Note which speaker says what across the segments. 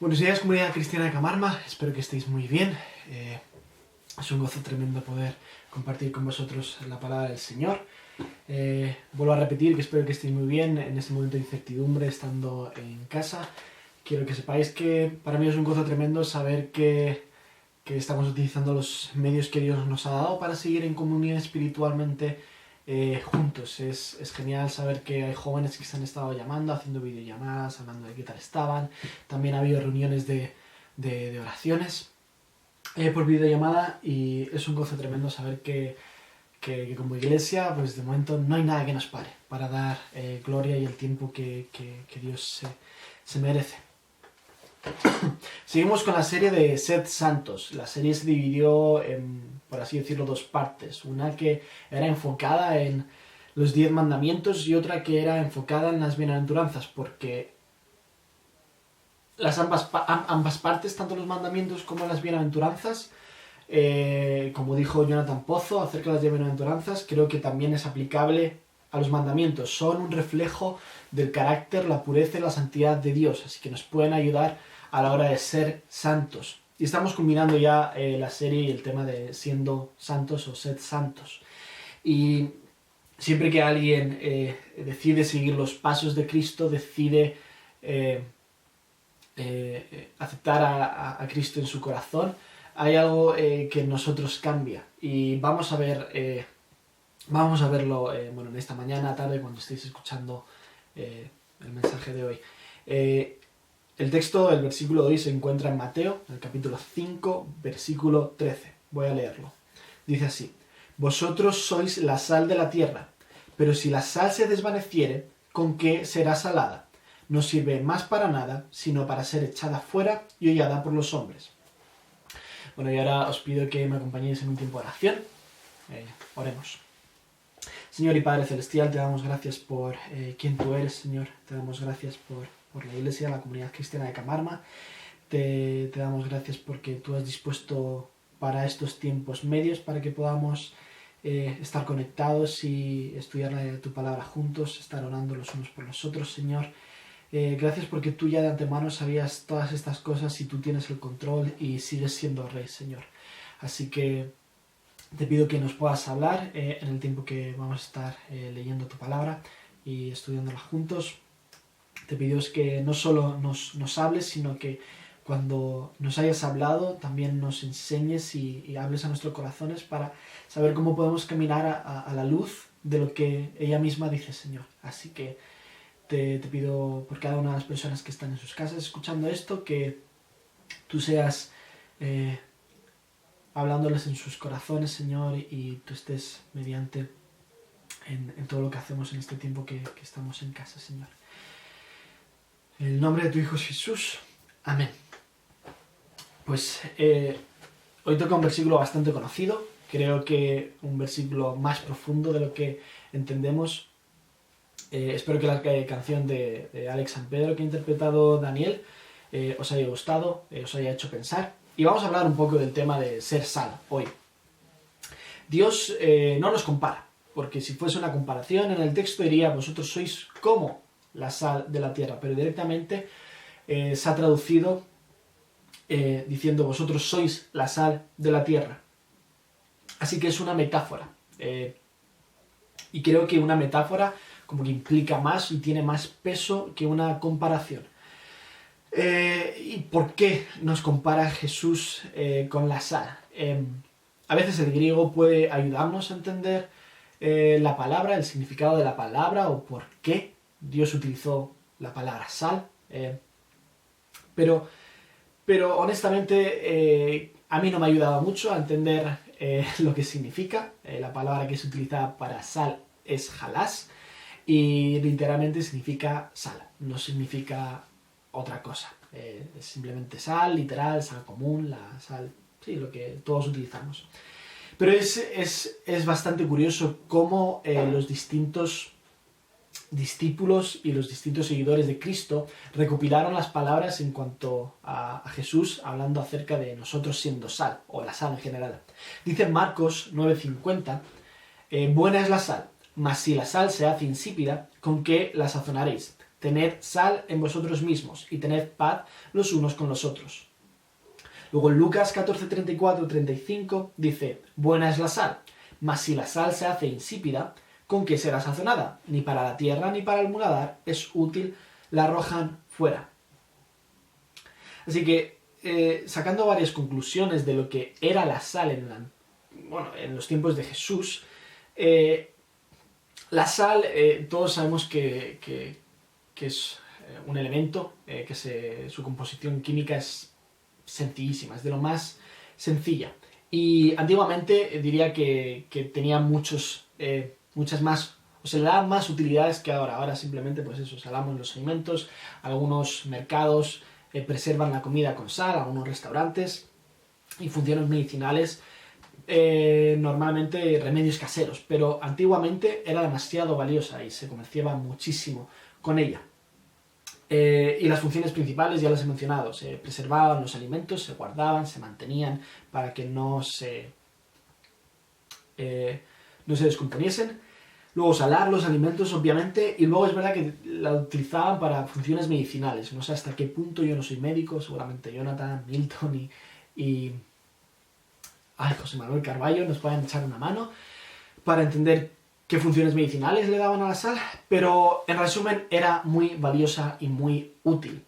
Speaker 1: Buenos días, comunidad cristiana de Camarma, espero que estéis muy bien. Es un gozo tremendo poder compartir con vosotros la palabra del Señor. Vuelvo a repetir que espero que estéis muy bien en este momento de incertidumbre, estando en casa. Quiero que sepáis que para mí es un gozo tremendo saber que estamos utilizando los medios que Dios nos ha dado para seguir en comunión espiritualmente juntos. Es genial saber que hay jóvenes que se han estado llamando, haciendo videollamadas, hablando de qué tal estaban. También ha habido reuniones de oraciones por videollamada y es un gozo tremendo saber que como iglesia, pues de momento no hay nada que nos pare para dar gloria y el tiempo que Dios se merece. Seguimos con la serie de Sed Santos. La serie se dividió en, por así decirlo, dos partes. Una que era enfocada en los 10 mandamientos y otra que era enfocada en las bienaventuranzas, porque ambas partes, tanto los mandamientos como las bienaventuranzas, como dijo Jonathan Pozo acerca de las bienaventuranzas, creo que también es aplicable a los mandamientos. Son un reflejo del carácter, la pureza y la santidad de Dios, así que nos pueden ayudar a la hora de ser santos. Y estamos combinando ya la serie y el tema de siendo santos o sed santos. Y siempre que alguien decide seguir los pasos de Cristo, decide aceptar a Cristo en su corazón, hay algo que en nosotros cambia. Y vamos a verlo en esta mañana, tarde, cuando estéis escuchando el mensaje de hoy. El texto, el versículo de hoy se encuentra en Mateo, en el capítulo 5, versículo 13. Voy a leerlo. Dice así: Vosotros sois la sal de la tierra, pero si la sal se desvaneciere, ¿con qué será salada? No sirve más para nada, sino para ser echada fuera y hollada por los hombres. Bueno, y ahora os pido que me acompañéis en un tiempo de oración. Oremos. Señor y Padre Celestial, te damos gracias por quien tú eres, Señor. Te damos gracias por la Iglesia, la comunidad cristiana de Camarma. Te damos gracias porque tú has dispuesto para estos tiempos medios para que podamos estar conectados y estudiar tu palabra juntos, estar orando los unos por los otros, Señor. Gracias porque tú ya de antemano sabías todas estas cosas y tú tienes el control y sigues siendo Rey, Señor. Así que te pido que nos puedas hablar en el tiempo que vamos a estar leyendo tu palabra y estudiándola juntos. Te pido que no solo nos hables, sino que cuando nos hayas hablado también nos enseñes y hables a nuestros corazones para saber cómo podemos caminar a la luz de lo que ella misma dice, Señor. Así que te pido por cada una de las personas que están en sus casas escuchando esto, que tú seas hablándoles en sus corazones, Señor, y tú estés mediante en todo lo que hacemos en este tiempo que estamos en casa, Señor. En el nombre de tu Hijo Jesús. Amén. Pues hoy toca un versículo bastante conocido. Creo que un versículo más profundo de lo que entendemos. Espero que la canción de Alex San Pedro que ha interpretado Daniel os haya gustado, os haya hecho pensar. Y vamos a hablar un poco del tema de ser sal hoy. Dios no nos compara, porque si fuese una comparación en el texto diría: vosotros sois como la sal de la tierra, pero directamente se ha traducido diciendo: vosotros sois la sal de la tierra. Así que es una metáfora. Y creo que una metáfora como que implica más y tiene más peso que una comparación. ¿Y por qué nos compara Jesús con la sal? A veces el griego puede ayudarnos a entender la palabra, el significado de la palabra o por qué Dios utilizó la palabra sal. Pero honestamente a mí no me ha ayudado mucho a entender lo que significa. La palabra que se utiliza para sal es jalás y literalmente significa sal, no significa otra cosa. Es simplemente sal, literal, sal común, la sal, sí, lo que todos utilizamos. Pero es bastante curioso cómo los distintos discípulos y los distintos seguidores de Cristo recopilaron las palabras en cuanto a Jesús, hablando acerca de nosotros siendo sal, o la sal en general. Dice Marcos 9:50, buena es la sal, mas si la sal se hace insípida, ¿con qué la sazonaréis? tened sal en vosotros mismos y tened paz los unos con los otros. Luego en Lucas 14, 34, 35 dice, buena es la sal, mas si la sal se hace insípida, ¿con qué será sazonada? Ni para la tierra ni para el muladar es útil, la arrojan fuera. Así que, sacando varias conclusiones de lo que era la sal en los tiempos de Jesús, la sal, todos sabemos que es un elemento, su composición química es sencillísima, es de lo más sencilla. Y antiguamente diría que tenía muchas más, o se le daban más utilidades que ahora. Ahora simplemente, pues eso, salamos los alimentos, algunos mercados preservan la comida con sal, algunos restaurantes, y funciones medicinales, normalmente remedios caseros, pero antiguamente era demasiado valiosa y se comerciaba muchísimo con ella. Y las funciones principales ya las he mencionado, se preservaban los alimentos, se guardaban, se mantenían para que no se descomponiesen. Luego salar los alimentos, obviamente, y luego es verdad que la utilizaban para funciones medicinales. No sé hasta qué punto, yo no soy médico, seguramente Jonathan, Milton y José Manuel Carballo nos pueden echar una mano para entender qué funciones medicinales le daban a la sal, pero en resumen era muy valiosa y muy útil.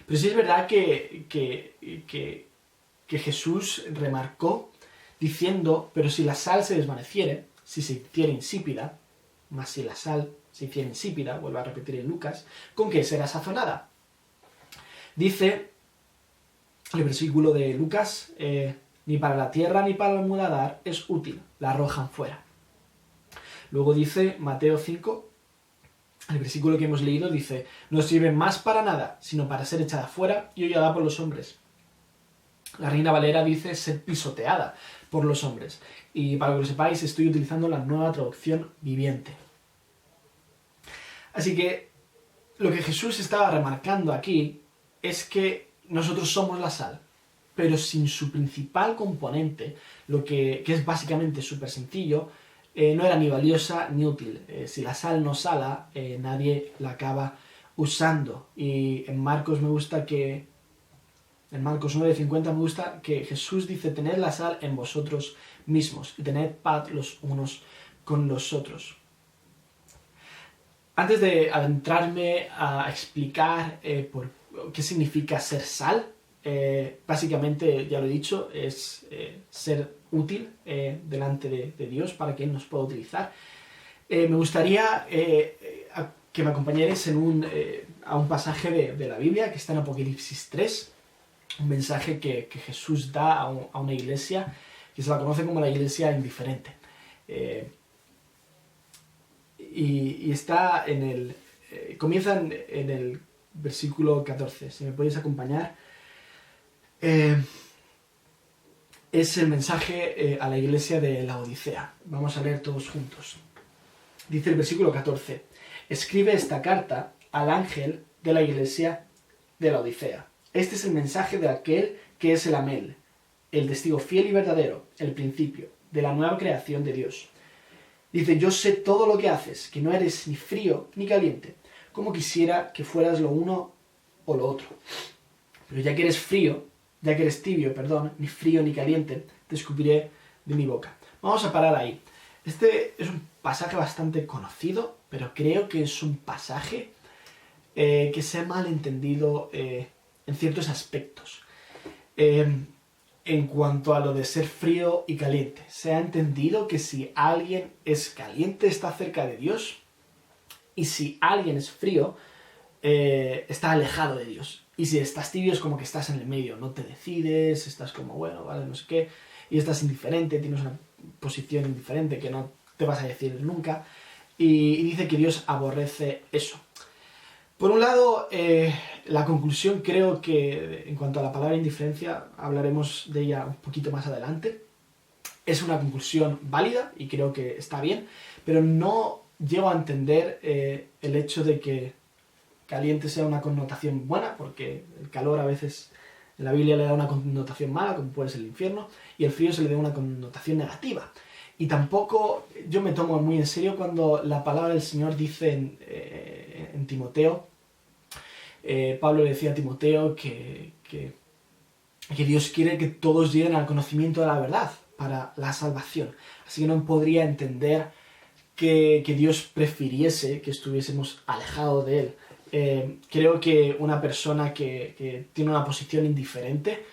Speaker 1: Pero sí es verdad que Jesús remarcó diciendo, pero si la sal se desvaneciere, si se hiciera insípida, más si la sal se hiciera insípida, vuelvo a repetir en Lucas, ¿con qué será sazonada? Dice el versículo de Lucas, ni para la tierra ni para el muladar es útil, la arrojan fuera. Luego dice Mateo 5, el versículo que hemos leído dice, no sirve más para nada, sino para ser echada fuera y hollada por los hombres. La Reina Valera dice ser pisoteada por los hombres. Y para que lo sepáis, estoy utilizando la Nueva Traducción Viviente. Así que lo que Jesús estaba remarcando aquí es que nosotros somos la sal, pero sin su principal componente, que es básicamente súper sencillo, no era ni valiosa ni útil. Si la sal no sala, nadie la acaba usando. Y en Marcos 9:50 me gusta que Jesús dice, tened la sal en vosotros mismos y tened paz los unos con los otros. Antes de adentrarme a explicar por qué significa ser sal, básicamente, ya lo he dicho, es ser útil delante de Dios para que Él nos pueda utilizar. Me gustaría que me acompañarais a un pasaje de la Biblia que está en Apocalipsis 3, un mensaje que Jesús da a una iglesia que se la conoce como la iglesia indiferente. Y está comienza en el versículo 14, si me podéis acompañar. Es el mensaje a la iglesia de la Odisea. Vamos a leer todos juntos. Dice el versículo 14, escribe esta carta al ángel de la iglesia de la Odisea. Este es el mensaje de aquel que es el Amén, el testigo fiel y verdadero, el principio de la nueva creación de Dios. Dice, yo sé todo lo que haces, que no eres ni frío ni caliente, como quisiera que fueras lo uno o lo otro. Pero ya que eres tibio, ni frío ni caliente, te escupiré de mi boca. Vamos a parar ahí. Este es un pasaje bastante conocido, pero creo que es un pasaje que se ha malentendido en ciertos aspectos. En cuanto a lo de ser frío y caliente, se ha entendido que si alguien es caliente está cerca de Dios, y si alguien es frío está alejado de Dios. Y si estás tibio es como que estás en el medio, no te decides, estás como, bueno, vale, no sé qué, y estás indiferente, tienes una posición indiferente que no te vas a decidir nunca, y dice que Dios aborrece eso. Por un lado, la conclusión creo que en cuanto a la palabra indiferencia, hablaremos de ella un poquito más adelante, es una conclusión válida y creo que está bien, pero no llego a entender el hecho de que caliente sea una connotación buena, porque el calor a veces en la Biblia le da una connotación mala, como puede ser el infierno, y el frío se le da una connotación negativa. Y tampoco yo me tomo muy en serio cuando la palabra del Señor dice en Timoteo. Pablo le decía a Timoteo que Dios quiere que todos lleguen al conocimiento de la verdad para la salvación. Así que no podría entender que Dios prefiriese que estuviésemos alejados de Él. Creo que una persona que tiene una posición indiferente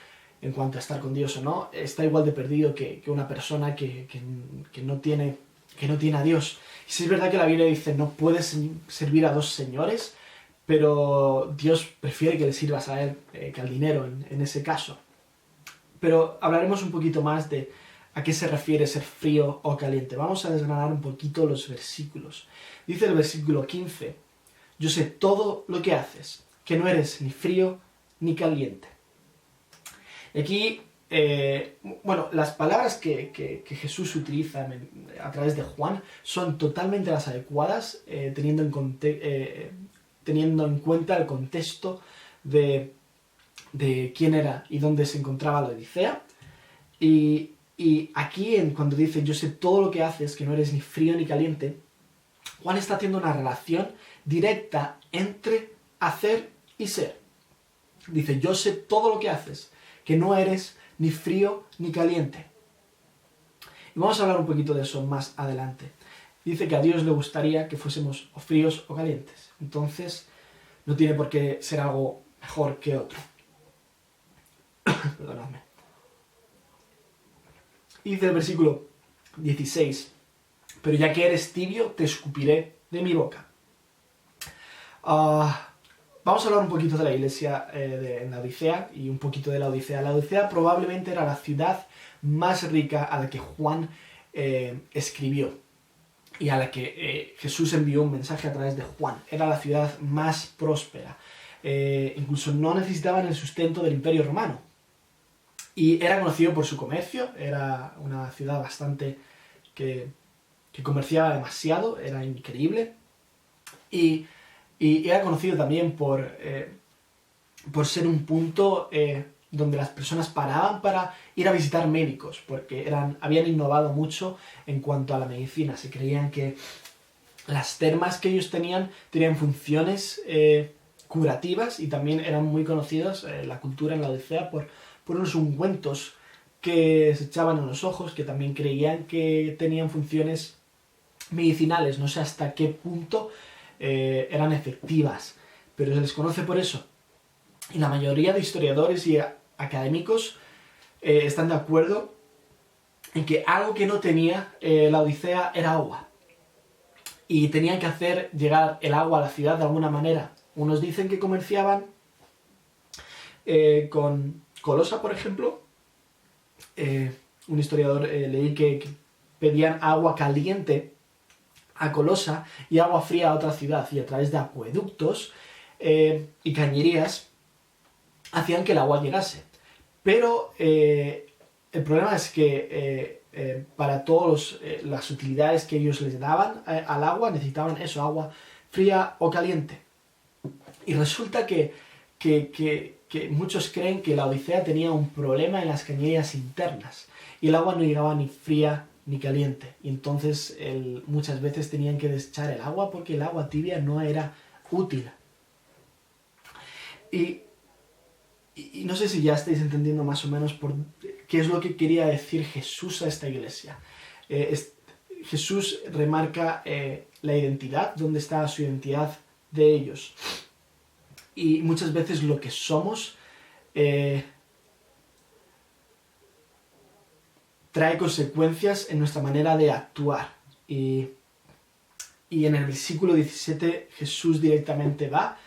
Speaker 1: en cuanto a estar con Dios o no, está igual de perdido que una persona que no tiene a Dios. Y sí es verdad que la Biblia dice, no puedes servir a dos señores, pero Dios prefiere que le sirvas a Él que al dinero en ese caso. Pero hablaremos un poquito más de a qué se refiere ser frío o caliente. Vamos a desgranar un poquito los versículos. Dice el versículo 15, yo sé todo lo que haces, que no eres ni frío ni caliente. Aquí, las palabras que Jesús utiliza a través de Juan son totalmente las adecuadas, teniendo en cuenta el contexto de quién era y dónde se encontraba la Odisea. Y aquí, cuando dice, yo sé todo lo que haces, que no eres ni frío ni caliente, Juan está haciendo una relación directa entre hacer y ser. Dice, yo sé todo lo que haces, que no eres ni frío ni caliente. Y vamos a hablar un poquito de eso más adelante. Dice que a Dios le gustaría que fuésemos o fríos o calientes. Entonces, no tiene por qué ser algo mejor que otro. Perdonadme. Y dice el versículo 16, pero ya que eres tibio, te escupiré de mi boca. Vamos a hablar un poquito de la iglesia en la Odisea y un poquito de la Odisea. La Odisea probablemente era la ciudad más rica a la que Juan escribió y a la que Jesús envió un mensaje a través de Juan. Era la ciudad más próspera. Incluso no necesitaban el sustento del Imperio Romano. Y era conocido por su comercio, era una ciudad bastante que comerciaba demasiado, era increíble. Y era conocido también por ser un punto donde las personas paraban para ir a visitar médicos, porque habían innovado mucho en cuanto a la medicina. Se creían que las termas que ellos tenían funciones curativas y también eran muy conocidos la cultura en la Odisea por unos ungüentos que se echaban en los ojos, que también creían que tenían funciones medicinales. No sé hasta qué punto eran efectivas, pero se les conoce por eso. Y la mayoría de historiadores y académicos están de acuerdo en que algo que no tenía la Odisea era agua. Y tenían que hacer llegar el agua a la ciudad de alguna manera. Unos dicen que comerciaban con Colosa, por ejemplo. Un historiador leí que pedían agua caliente a Colosa y agua fría a otra ciudad, y a través de acueductos y cañerías hacían que el agua llegase. Pero el problema es que para todas las utilidades que ellos les daban al agua, necesitaban eso, agua fría o caliente. Y resulta que muchos creen que la Odisea tenía un problema en las cañerías internas y el agua no llegaba ni fría ni caliente, y entonces muchas veces tenían que desechar el agua porque el agua tibia no era útil. Y no sé si ya estáis entendiendo más o menos por qué es lo que quería decir Jesús a esta iglesia. Jesús remarca la identidad, dónde está su identidad de ellos. Y muchas veces lo que somos trae consecuencias en nuestra manera de actuar. Y en el versículo 17 Jesús directamente va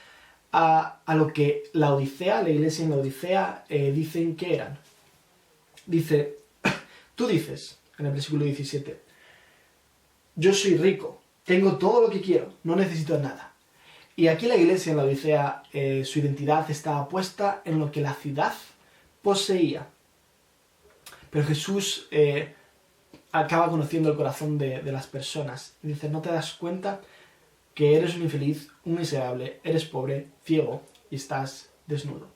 Speaker 1: a lo que la Odisea, la iglesia en la Odisea, dicen que eran. Dice, tú dices, en el versículo 17, yo soy rico, tengo todo lo que quiero, no necesito nada. Y aquí la iglesia en la Odisea, su identidad estaba puesta en lo que la ciudad poseía. Pero Jesús acaba conociendo el corazón de las personas. Y dice, ¿no te das cuenta que eres un infeliz, un miserable, eres pobre, ciego y estás desnudo?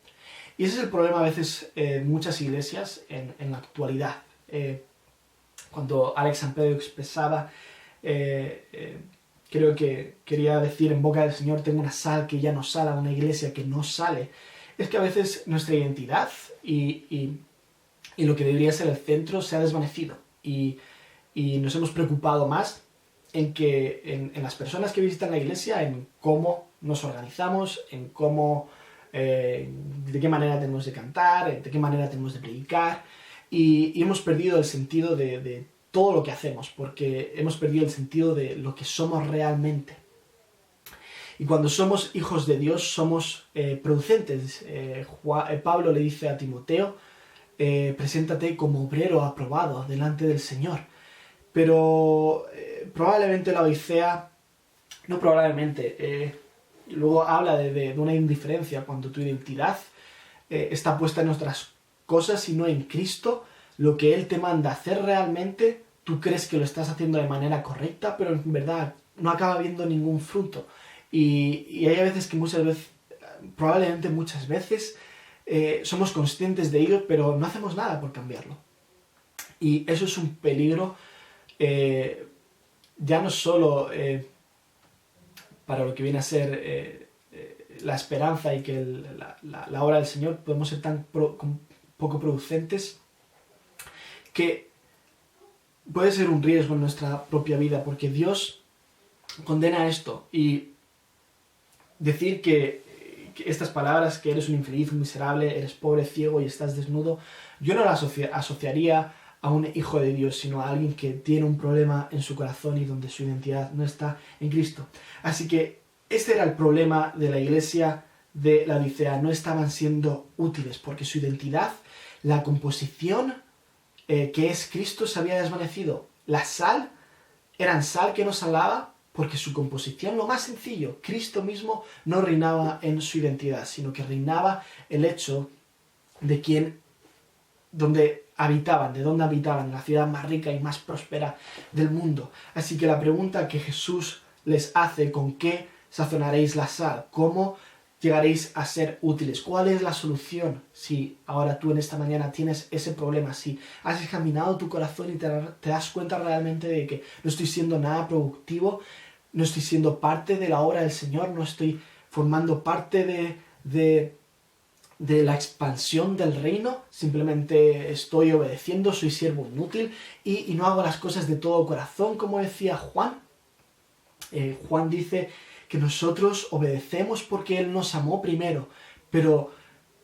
Speaker 1: Y ese es el problema a veces en muchas iglesias en la actualidad. Cuando Alex San Pedro expresaba creo que quería decir en boca del Señor, tengo una sal que ya no sale, una iglesia que no sale, es que a veces nuestra identidad y lo que debería ser el centro se ha desvanecido y nos hemos preocupado más en las personas que visitan la iglesia, en cómo nos organizamos, en cómo, de qué manera tenemos de cantar, de qué manera tenemos de predicar, y hemos perdido el sentido de todo lo que hacemos, porque hemos perdido el sentido de lo que somos realmente. Y cuando somos hijos de Dios, somos producentes. Pablo le dice a Timoteo, preséntate como obrero aprobado delante del Señor. Pero probablemente la Odisea, no probablemente, luego habla de una indiferencia cuando tu identidad está puesta en otras cosas y no en Cristo. Lo que Él te manda hacer realmente, tú crees que lo estás haciendo de manera correcta, pero en verdad no acaba viendo ningún fruto. Y hay veces que probablemente muchas veces, somos conscientes de ello, pero no hacemos nada por cambiarlo. Y eso es un peligro, ya no solo para lo que viene a ser la esperanza y que la obra del Señor, podemos ser tan poco producentes que puede ser un riesgo en nuestra propia vida, porque Dios condena esto. Y decir que estas palabras, que eres un infeliz, un miserable, eres pobre, ciego y estás desnudo, yo no las asociaría a un hijo de Dios, sino a alguien que tiene un problema en su corazón y donde su identidad no está en Cristo. Así que este era el problema de la iglesia de la Odisea, no estaban siendo útiles, porque su identidad, la composición que es Cristo, se había desvanecido. La sal, eran sal que no salaba, porque su composición, lo más sencillo, Cristo mismo no reinaba en su identidad, sino que reinaba el hecho de dónde habitaban, la ciudad más rica y más próspera del mundo. Así que la pregunta que Jesús les hace, ¿con qué sazonaréis la sal? ¿Cómo llegaréis a ser útiles? ¿Cuál es la solución? Si ahora tú en esta mañana tienes ese problema, si has examinado tu corazón y te das cuenta realmente de que no estoy siendo nada productivo, no estoy siendo parte de la obra del Señor, no estoy formando parte de la expansión del reino, simplemente estoy obedeciendo, soy siervo inútil y no hago las cosas de todo corazón, como decía Juan. Juan dice que nosotros obedecemos porque Él nos amó primero, pero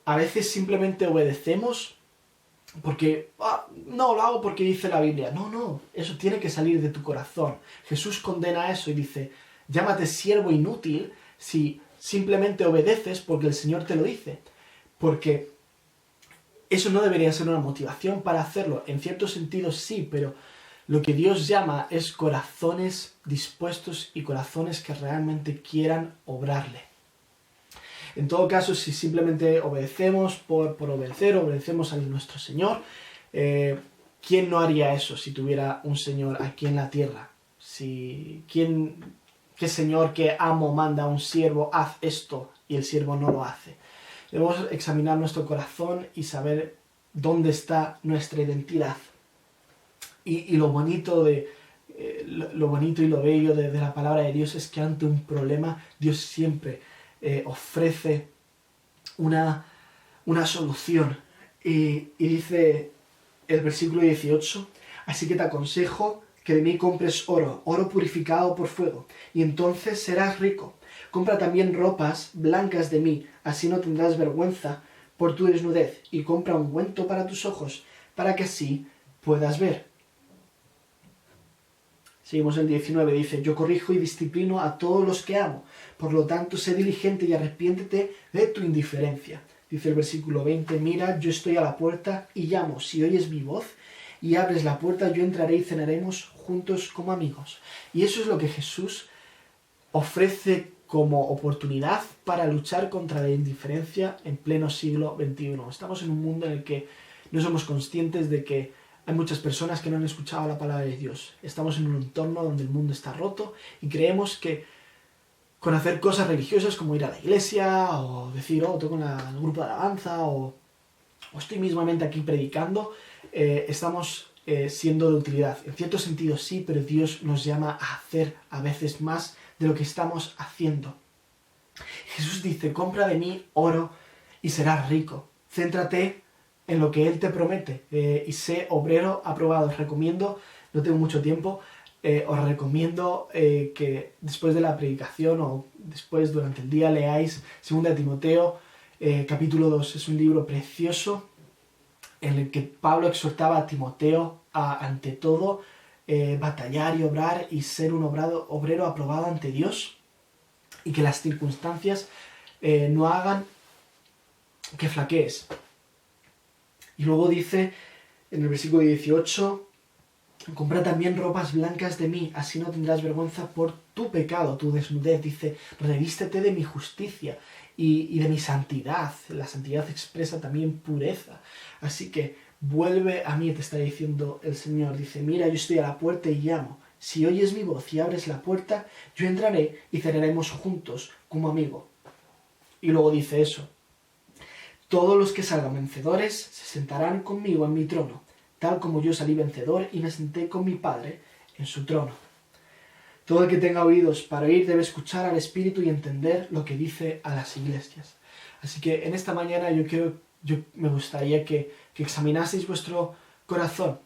Speaker 1: a veces simplemente obedecemos porque, no, lo hago porque dice la Biblia. No, eso tiene que salir de tu corazón. Jesús condena eso y dice, llámate siervo inútil si simplemente obedeces porque el Señor te lo dice. Porque eso no debería ser una motivación para hacerlo. En cierto sentido sí, pero lo que Dios llama es corazones dispuestos y corazones que realmente quieran obrarle. En todo caso, si simplemente obedecemos por obedecer, obedecemos a nuestro Señor, ¿quién no haría eso si tuviera un Señor aquí en la tierra? ¿Qué Señor, qué amo manda a un siervo, haz esto, y el siervo no lo hace? Debemos examinar nuestro corazón y saber dónde está nuestra identidad. Y lo bonito y lo bello de la palabra de Dios es que ante un problema Dios siempre ofrece una solución. Y dice el versículo 18, así que te aconsejo que de mí compres oro purificado por fuego, y entonces serás rico. Compra también ropas blancas de mí, así no tendrás vergüenza por tu desnudez, y compra ungüento para tus ojos, para que así puedas ver. Seguimos el 19, dice, yo corrijo y disciplino a todos los que amo, por lo tanto sé diligente y arrepiéntete de tu indiferencia. Dice el versículo 20, mira, yo estoy a la puerta y llamo, si oyes mi voz y abres la puerta, yo entraré y cenaremos juntos como amigos. Y eso es lo que Jesús ofrece como oportunidad para luchar contra la indiferencia en pleno siglo XXI. Estamos en un mundo en el que no somos conscientes de que hay muchas personas que no han escuchado la palabra de Dios. Estamos en un entorno donde el mundo está roto y creemos que con hacer cosas religiosas como ir a la iglesia o decir, toco en el grupo de alabanza o estoy mismamente aquí predicando, estamos siendo de utilidad. En cierto sentido sí, pero Dios nos llama a hacer a veces más de lo que estamos haciendo. Jesús dice, compra de mí oro y serás rico. Céntrate en lo que Él te promete y sé obrero aprobado. Os recomiendo, no tengo mucho tiempo, os recomiendo que después de la predicación o después durante el día leáis 2 Timoteo capítulo 2. Es un libro precioso en el que Pablo exhortaba a Timoteo a, ante todo, batallar y obrar y ser un obrero aprobado ante Dios, y que las circunstancias no hagan que flaquees. Y luego dice en el versículo 18, compra también ropas blancas de mí, así no tendrás vergüenza por tu pecado, tu desnudez. Dice, revístete de mi justicia y de mi santidad. La santidad expresa también pureza. Así que vuelve a mí, te está diciendo el Señor. Dice, mira, yo estoy a la puerta y llamo. Si oyes mi voz y abres la puerta, yo entraré y cenaremos juntos como amigos. Y luego dice eso. Todos los que salgan vencedores se sentarán conmigo en mi trono, tal como yo salí vencedor y me senté con mi Padre en su trono. Todo el que tenga oídos para oír debe escuchar al Espíritu y entender lo que dice a las iglesias. Así que en esta mañana me gustaría que examinaseis vuestro corazón.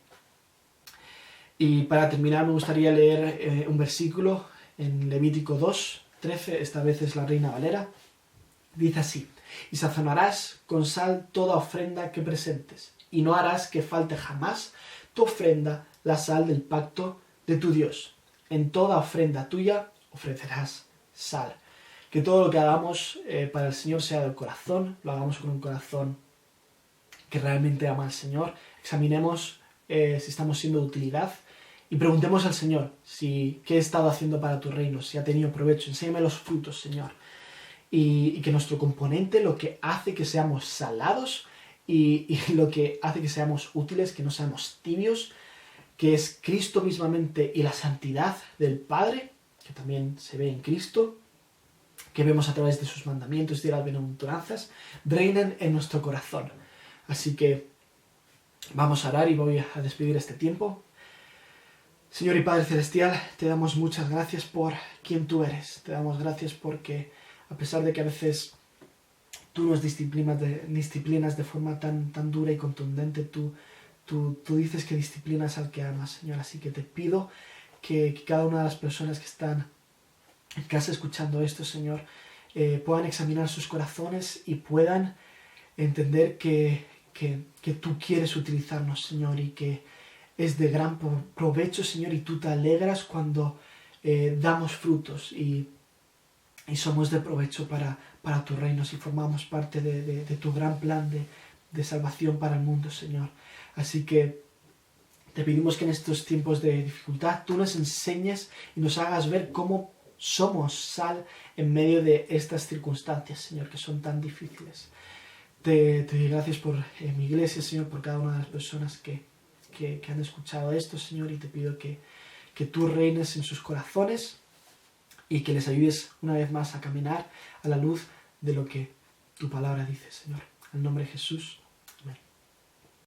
Speaker 1: Y para terminar me gustaría leer un versículo en Levítico 2:13, esta vez es la Reina Valera. Dice así, y sazonarás con sal toda ofrenda que presentes, y no harás que falte jamás tu ofrenda la sal del pacto de tu Dios. En toda ofrenda tuya ofrecerás sal. Que todo lo que hagamos para el Señor sea del corazón, lo hagamos con un corazón que realmente ama al Señor. Examinemos si estamos siendo de utilidad y preguntemos al Señor qué he estado haciendo para tu reino, si ha tenido provecho. Enséñame los frutos, Señor. Y que nuestro componente, lo que hace que seamos salados y lo que hace que seamos útiles, que no seamos tibios, que es Cristo mismamente y la santidad del Padre, que también se ve en Cristo, que vemos a través de sus mandamientos y de las bienaventuranzas, reinen en nuestro corazón. Así que vamos a orar y voy a despedir este tiempo. Señor y Padre Celestial, te damos muchas gracias por quien tú eres. Te damos gracias porque a pesar de que a veces tú nos disciplinas de forma tan dura y contundente, tú dices que disciplinas al que amas, Señor. Así que te pido que cada una de las personas que están en casa escuchando esto, Señor, puedan examinar sus corazones y puedan entender que tú quieres utilizarnos, Señor, y que es de gran provecho, Señor, y tú te alegras cuando damos frutos y somos de provecho para tu reino, si formamos parte de tu gran plan de salvación para el mundo, Señor. Así que te pedimos que en estos tiempos de dificultad tú nos enseñes y nos hagas ver cómo somos sal en medio de estas circunstancias, Señor, que son tan difíciles. Te doy gracias por mi iglesia, Señor, por cada una de las personas que han escuchado esto, Señor, y te pido que tú reines en sus corazones y que les ayudes una vez más a caminar a la luz de lo que tu palabra dice, Señor. En el nombre de Jesús.